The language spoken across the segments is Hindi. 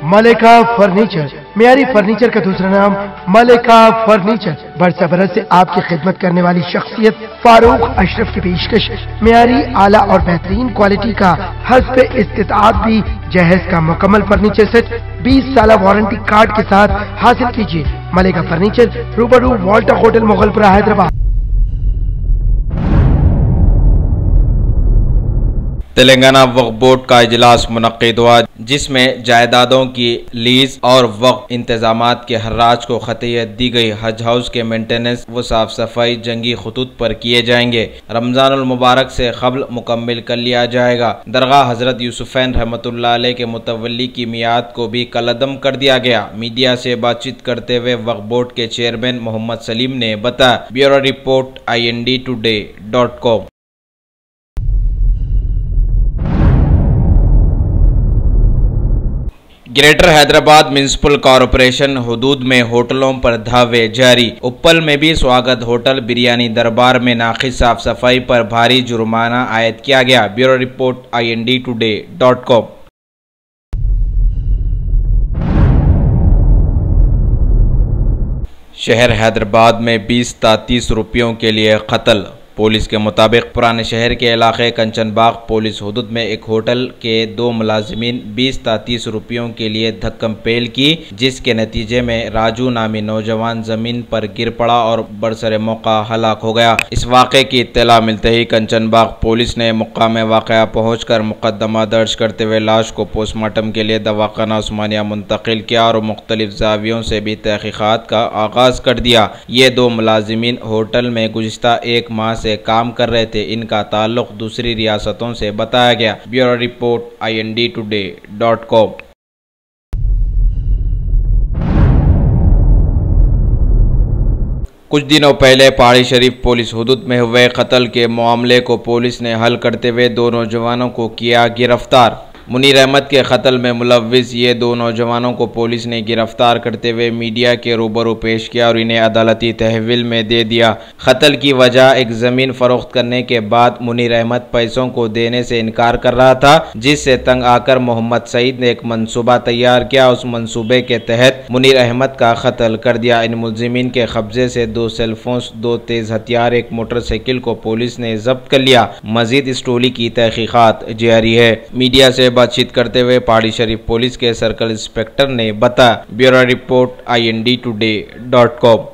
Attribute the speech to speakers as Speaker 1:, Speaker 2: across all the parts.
Speaker 1: मलिका फर्नीचर, मियारी फर्नीचर का दूसरा नाम मलिका फर्नीचर। बरसा बरस से आपकी खिदमत करने वाली शख्सियत फारूक अशरफ की पेशकश मियारी आला और बेहतरीन क्वालिटी का हस्ब इस्तिताअत भी जहेज का मुकम्मल फर्नीचर सेट 20 साल वारंटी कार्ड के साथ हासिल कीजिए। मलिका फर्नीचर, रूबरू वॉल्टर होटल, मुगलपुरा, हैदराबाद।
Speaker 2: तेलंगाना वक्फ बोर्ड का इजलास मुनक्किद हुआ, जिसमें जायदादों की लीज और वक्फ इंतजामात के हर्राज को खतियत दी गई। हज हाउस के मेंटेनेंस व साफ सफाई जंगी खतूत पर किए जाएंगे। रमजानुल मुबारक से क़ब्ल मुकम्मल कर लिया जाएगा। दरगाह हजरत यूसुफैन रहमतुल्लाह अलैह के मुतवल्ली की मियाद को भी कलअदम कर दिया गया। मीडिया से बातचीत करते हुए वक्फ बोर्ड के चेयरमैन मोहम्मद सलीम ने बताया। Bureau report INDtoday.com। Greater Hyderabad municipal corporation हुदूद में होटलों पर धावे जारी। उप्पल में भी स्वागत होटल बिरयानी दरबार में नाक़िस साफ सफाई पर भारी जुर्माना आयद किया गया। Bureau report INDtoday.com। शहर हैदराबाद में 20 ता 30 रुपयों के लिए कत्ल। पुलिस के मुताबिक पुराने शहर के इलाके कंचनबाग पुलिस हुदूद में एक होटल के 2 मुलाजिमीन 20 ता 30 रुपयों के लिए धक्कम पेल की, जिसके नतीजे में राजू नामी नौजवान जमीन पर गिर पड़ा और बरसरे मौका हलाक हो गया। इस वाक़े की इत्तला मिलते ही कंचनबाग पुलिस ने मुकाम वाक़या पहुंचकर मुकदमा दर्ज करते हुए लाश को पोस्टमार्टम के लिए दवाखाना उस्मानिया मुंतकिल किया और मुख्तलिफ जावियों से भी तहकीकात का आगाज कर दिया। ये 2 मुलाजिमीन होटल में गुज़िश्ता 1 माह से काम कर रहे थे। इनका ताल्लुक दूसरी रियासतों से बताया गया। Bureau report INDtoday.com। कुछ दिनों पहले पहाड़ी शरीफ पुलिस हुदूद में हुए कत्ल के मामले को पुलिस ने हल करते हुए 2 नौजवानों को किया गिरफ्तार। मुनीर अहमद के कत्ल में मुलव्विस ये 2 नौजवानों को पुलिस ने गिरफ्तार करते हुए मीडिया के रूबरू पेश किया और इन्हें अदालती तहवील में दे दिया। कत्ल की वजह एक ज़मीन फरोख्त करने के बाद मुनीर अहमद पैसों को देने से इनकार कर रहा था, जिससे तंग आकर मोहम्मद सईद ने एक मंसूबा तैयार किया। उस मंसूबे के तहत मुनीर अहमद का कत्ल कर दिया। इन मुलजिमीन के कब्जे से 2 सेलफोन, 2 तेज हथियार, एक मोटरसाइकिल को पुलिस ने जब्त कर लिया। मजीद इस टोली की तहकीकात जारी है। मीडिया से बातचीत करते हुए पहाड़ी शरीफ पुलिस के सर्कल इंस्पेक्टर ने बताया। Bureau report INDtoday.com।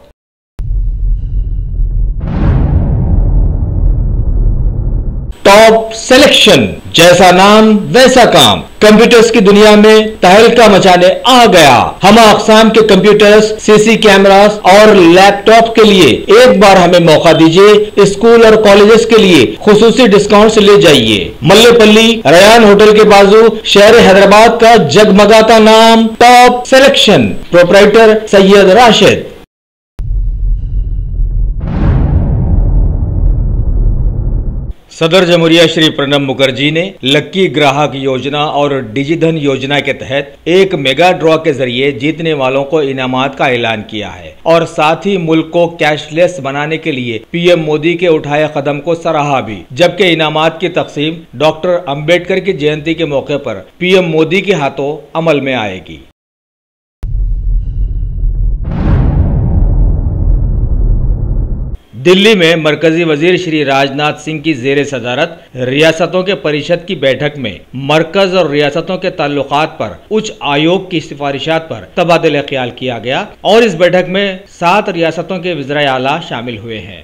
Speaker 3: Top selection, जैसा नाम वैसा काम, कंप्यूटर्स की दुनिया में तहलका मचाने आ गया। हम अक़साम के कंप्यूटर्स, CC कैमरास और लैपटॉप के लिए एक बार हमें मौका दीजिए। स्कूल और कॉलेजेस के लिए खुसूसी डिस्काउंट ले जाइए। मल्लेपल्ली रयान होटल के बाजू शहर हैदराबाद का जगमगाता नाम top selection. Proprietor Syed Rashid. सदर जमहूरिया श्री प्रणब मुखर्जी ने लक्की ग्राहक योजना और डिजिधन योजना के तहत एक मेगा ड्रॉ के जरिए जीतने वालों को इनामात का ऐलान किया है और साथ ही मुल्क को कैशलेस बनाने के लिए PM मोदी के उठाए कदम को सराहा भी। जबकि इनामात की तकसीम डॉक्टर अंबेडकर की जयंती के मौके पर PM मोदी के हाथों अमल में आएगी। दिल्ली में मरकजी वजीर श्री राजनाथ सिंह की जेर सदारत रियासतों के परिषद की बैठक में मरकज और रियासतों के ताल्लुकात पर उच्च आयोग की सिफारिशात पर तबादला ख्याल किया गया और इस बैठक में 7 रियासतों के वज़ीर आला शामिल हुए हैं।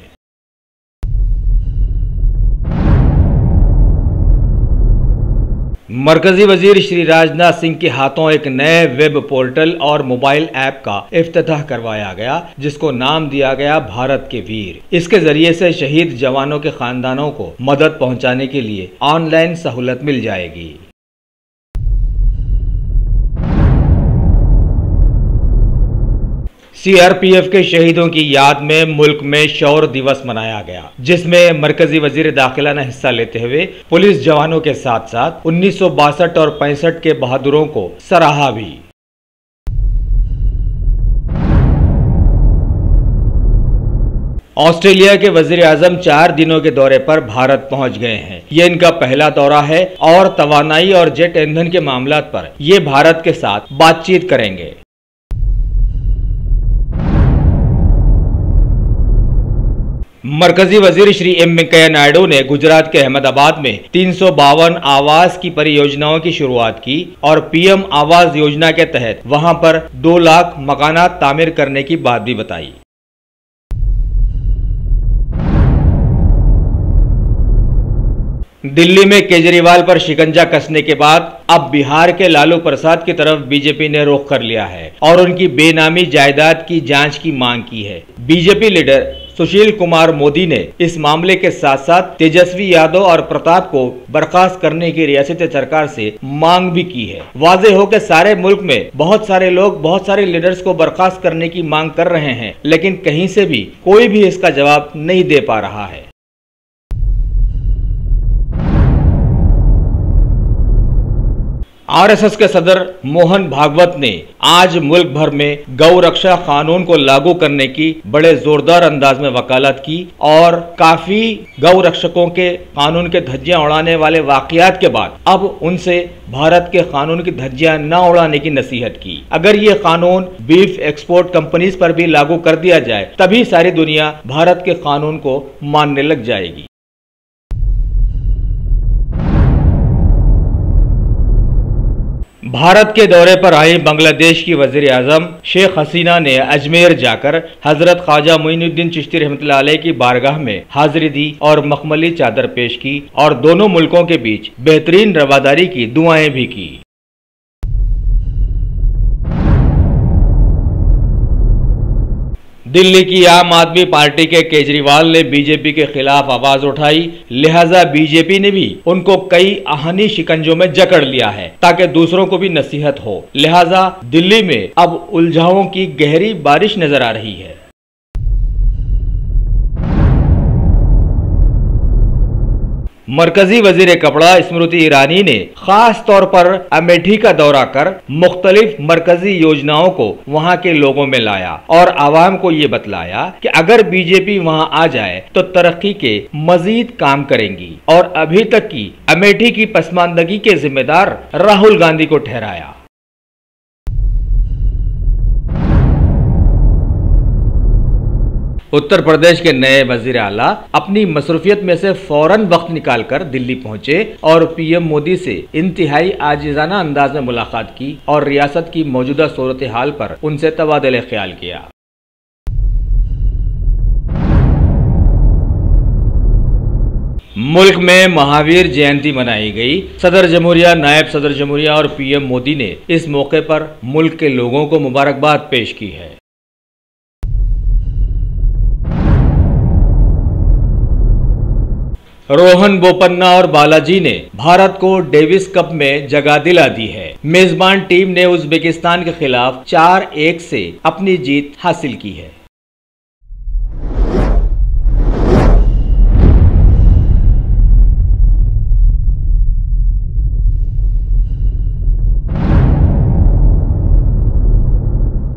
Speaker 3: मरकजी वजीर श्री राजनाथ सिंह के हाथों एक नए वेब पोर्टल और मोबाइल ऐप का इफ्तिताह करवाया गया, जिसको नाम दिया गया भारत के वीर। इसके जरिए से शहीद जवानों के खानदानों को मदद पहुंचाने के लिए ऑनलाइन सहूलत मिल जाएगी। CRPF के शहीदों की याद में मुल्क में शौर्य दिवस मनाया गया, जिसमें मरकजी वजीर दाखिला ने हिस्सा लेते हुए पुलिस जवानों के साथ साथ 1962 और 65 के बहादुरों को सराहा भी। ऑस्ट्रेलिया के वजीर आजम 4 दिनों के दौरे पर भारत पहुंच गए हैं। ये इनका पहला दौरा है और तवानाई और जेट ईंधन के मामलों पर ये भारत के साथ बातचीत करेंगे। मरकजी वजीर श्री एम वेंकैया नायडू ने गुजरात के अहमदाबाद में 352 आवास की परियोजनाओं की शुरुआत की और पीएम आवास योजना के तहत वहां पर 2 लाख मकानात तामीर करने की बात भी बताई। दिल्ली में केजरीवाल पर शिकंजा कसने के बाद अब बिहार के लालू प्रसाद की तरफ बीजेपी ने रुख कर लिया है और उनकी बेनामी जायदाद की जांच की मांग की है। बीजेपी लीडर सुशील कुमार मोदी ने इस मामले के साथ साथ तेजस्वी यादव और प्रताप को बर्खास्त करने की रियासती सरकार से मांग भी की है। वाज़ेह हो कि सारे मुल्क में बहुत सारे लोग बहुत सारे लीडर्स को बर्खास्त करने की मांग कर रहे हैं, लेकिन कहीं से भी कोई भी इसका जवाब नहीं दे पा रहा है। आरएसएस के सदर मोहन भागवत ने आज मुल्क भर में गौ रक्षा कानून को लागू करने की बड़े जोरदार अंदाज में वकालत की और काफी गौ रक्षकों के कानून के धज्जियां उड़ाने वाले वाकयात के बाद अब उनसे भारत के कानून की धज्जियां न उड़ाने की नसीहत की। अगर ये कानून बीफ एक्सपोर्ट कंपनीज पर भी लागू कर दिया जाए तभी सारी दुनिया भारत के कानून को मानने लग जाएगी। भारत के दौरे पर आई बांग्लादेश की वजीर आजम शेख हसीना ने अजमेर जाकर हजरत ख्वाजा मोइनुद्दीन चिश्ती रहमतुल्लाह अलैह की बारगाह में हाजिरी दी और मखमली चादर पेश की और दोनों मुल्कों के बीच बेहतरीन रवादारी की दुआएं भी की। दिल्ली की आम आदमी पार्टी के केजरीवाल ने बीजेपी के खिलाफ आवाज उठाई, लिहाजा बीजेपी ने भी उनको कई आहनी शिकंजों में जकड़ लिया है ताकि दूसरों को भी नसीहत हो। लिहाजा दिल्ली में अब उलझाओं की गहरी बारिश नजर आ रही है। मरकजी वजीर कपड़ा स्मृति ईरानी ने खास तौर पर अमेठी का दौरा कर मुख्तलिफ मरकजी योजनाओं को वहां के लोगों में लाया और आवाम को ये बतलाया कि अगर बीजेपी वहां आ जाए तो तरक्की के मजीद काम करेंगी और अभी तक की अमेठी की पसमानदगी के जिम्मेदार राहुल गांधी को ठहराया। उत्तर प्रदेश के नए वजीर आला अपनी मसरूफियत में से फौरन वक्त निकालकर दिल्ली पहुंचे और पीएम मोदी से इंतहाई आजिजाना अंदाज में मुलाकात की और रियासत की मौजूदा सूरत हाल पर उनसे तबादले ख्याल किया। मुल्क में महावीर जयंती मनाई गई। सदर जमहूरिया, नायब सदर जमहूरिया और पीएम मोदी ने इस मौके पर मुल्क के लोगों को मुबारकबाद पेश की है। रोहन बोपन्ना और बालाजी ने भारत को डेविस कप में जगह दिला दी है। मेजबान टीम ने उज्बेकिस्तान के खिलाफ 4-1 से अपनी जीत हासिल की है।